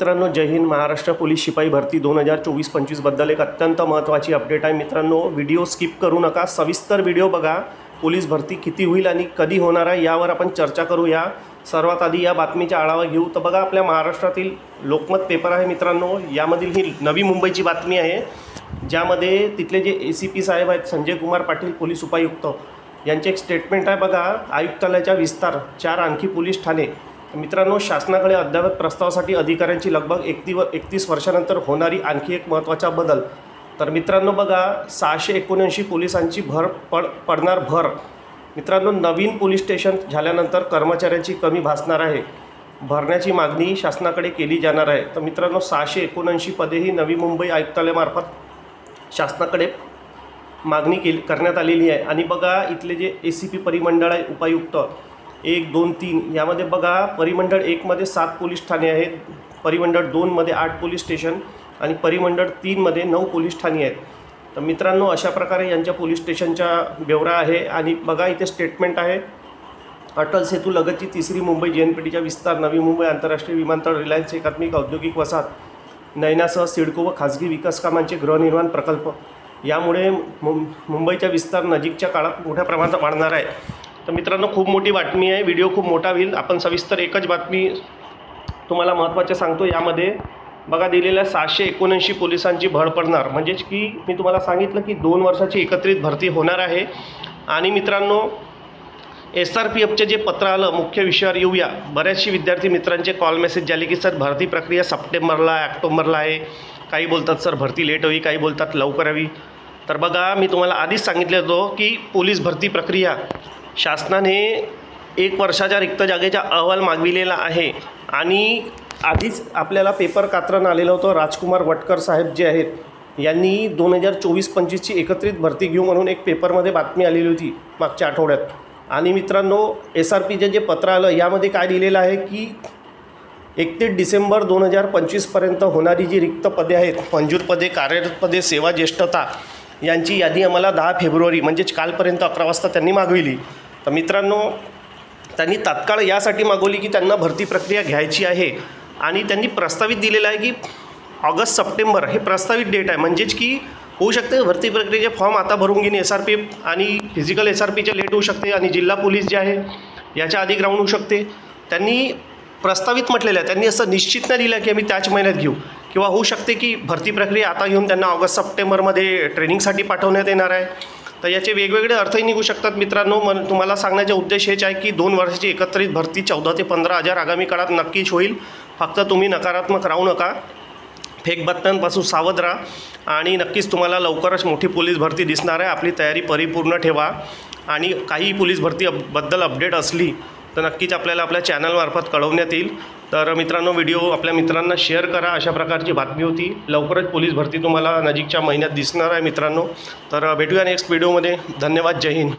मित्रांनो, जय हिंद. महाराष्ट्र पोलीस शिपाई भरती 2024-25 बद्दल एक अत्यंत महत्त्वाची अपडेट आहे. मित्रांनो, व्हिडिओ स्किप करू नका, सविस्तर व्हिडिओ बघा. पोलीस भरती किती होईल आणि कधी होणार आहे यावर आपण चर्चा करूया. सर्वात आधी या बातमीचा आढावा घेऊ. तर बघा, आपल्या महाराष्ट्रातील लोकमत पेपर आहे मित्रांनो, यामधील ही नवी मुंबईची बातमी आहे, ज्यामध्ये तिथले जे ACP साहेब आहेत, संजय कुमार पाटील पोलीस उपायुक्त, यांचे एक स्टेटमेंट आहे बघा. आयुक्तालयाचा विस्तार, 4 आणखी पोलीस ठाणे. मित्रांनो, शासनाकडे अद्ययावत प्रस्तावासाठी अधिकाऱ्यांची लगभग 31 वर्षानंतर होणारी आणखी एक महत्त्वाचा बदल. तर मित्रांनो बघा, 679 पोलिसांची पडणार भर. मित्रांनो, नवीन पोलीस स्टेशन झाल्यानंतर कर्मचाऱ्यांची कमी भासणार आहे. भरण्याची मागणी शासनाकडे केली जाणार आहे. तर मित्रांनो, 679 पदे ही नवी मुंबई आयुक्तालयामार्फत शासनाकडे मागणी करण्यात आलेली आहे. आणि बघा, इथले जे ACP परिमंडळ आहे, उपायुक्त 1, 2, 3 यामध्ये बघा, परिमंडळ 1 मध्ये 7 पोलीस ठाणे आहेत, परिमंडळ 2 मध्ये 8 पोलीस स्टेशन आणि परिमंडळ 3 मध्ये 9 पोलीस ठाणे आहेत. तर मित्रांनो, अशा प्रकारे यांच्या पोलीस स्टेशनचा ब्यौरा आहे. आणि बघा, इथे स्टेटमेंट आहे. अटल सेतू लगतची 3री मुंबई JNPTचा विस्तार, नवी मुंबई आंतरराष्ट्रीय विमानतळ, रिलायन्स एकात्मिक औद्योगिक वसाहत, नैनासह सिडको व खाजगी विकास कामांचे गृहनिर्माण प्रकल्प, यामुळे मुंबईचा विस्तार नजीकच्या काळात मोठ्या प्रमाणात वाढणार आहे. तर मित्रांनो, खूप मोठी बातमी आहे, व्हिडिओ खूप मोठा होईल. आपण सविस्तर एकच बातमी तुम्हाला महत्त्वाचे सांगतो. यामध्ये बघा, दिलेल्या 679 पोलिसांची भर पडणार, म्हणजेच की मी तुम्हाला सांगितलं की 2 वर्षाची एकत्रित भरती होणार आहे. आणि मित्रांनो, SRPFचे जे पत्र आलं, मुख्य विषयावर येऊया. बऱ्याचशे विद्यार्थी मित्रांचे कॉल मेसेज झाले की सर, भरती प्रक्रिया सप्टेंबरला ऑक्टोबरला आहे. काही बोलतात सर भरती लेट होईल, काही बोलतात लवकर हवी. तर बघा, मी तुम्हाला आधीच सांगितलं होतं की पोलीस भरती प्रक्रिया शासनाने 1 वर्षाच्या रिक्त जागेचा अहवाल मागविलेला आहे. आणि आधीच आपल्याला पेपर कात्रण आलेलं होतं. राजकुमार वटकर साहेब जे आहेत, यांनी 2024-25ची एकत्रित भरती घेऊ म्हणून एक पेपरमध्ये बातमी आलेली होती मागच्या आठवड्यात. आणि मित्रांनो, SRPचे जे पत्र आलं, यामध्ये काय लिहिलेलं आहे की 31 डिसेंबर 2025पर्यंत होणारी जी रिक्त पदे आहेत, मंजूर पदे, कार्यरत पदे, सेवा ज्येष्ठता, यांची यादी आम्हाला 10 फेब्रुवारी म्हणजेच कालपर्यंत 11 वाजता त्यांनी मागविली. तर मित्रांनो, त्यांनी तात्काळ यासाठी मागवली की त्यांना भरती प्रक्रिया घ्यायची आहे. आणि त्यांनी प्रस्तावित दिलेलं आहे की ऑगस्ट सप्टेंबर हे प्रस्तावित डेट आहे. म्हणजेच की होऊ शकते भरती प्रक्रियेचे फॉर्म आता भरून घेणे SRPF आणि फिजिकल SRPचे लेट होऊ शकते. आणि जिल्हा पोलीस जे आहे याच्या आधी ग्राउंड होऊ शकते. त्यांनी प्रस्तावित म्हटलेलं आहे, त्यांनी असं निश्चित नाही दिलं की आम्ही त्याच महिन्यात घेऊ, किंवा होऊ शकते की भरती प्रक्रिया आता घेऊन त्यांना ऑगस्ट सप्टेंबरमध्ये ट्रेनिंगसाठी पाठवण्यात येणार आहे. तर याचे वेगवेगळे अर्थही निघू शकतात. मित्रांनो, तुम्हाला सांगण्याचा उद्देश हेच आहे की 2 वर्षाची एकत्रित भरती 14 ते 15 हजार आगामी काळात नक्कीच होईल. फक्त तुम्ही नकारात्मक राहू नका, फेक बातम्यांपासून सावध राहा आणि नक्कीच तुम्हाला लवकरच मोठी पोलीस भरती दिसणार आहे. आपली तयारी परिपूर्ण ठेवा. आणि काही पोलीस भरतीबद्दल अपडेट असली तर नक्कीच आपल्याला आपल्या चॅनलमार्फत कळवण्यात येईल. तर मित्रांनो, व्हिडिओ आपल्या मित्रांना शेअर करा. अशा प्रकारची बातमी होती. लवकरच पोलीस भरती तुम्हाला नजीकच्या महिन्यात दिसणार आहे मित्रांनो. तर भेटूया नेक्स्ट व्हिडिओमध्ये. धन्यवाद. जय हिंद.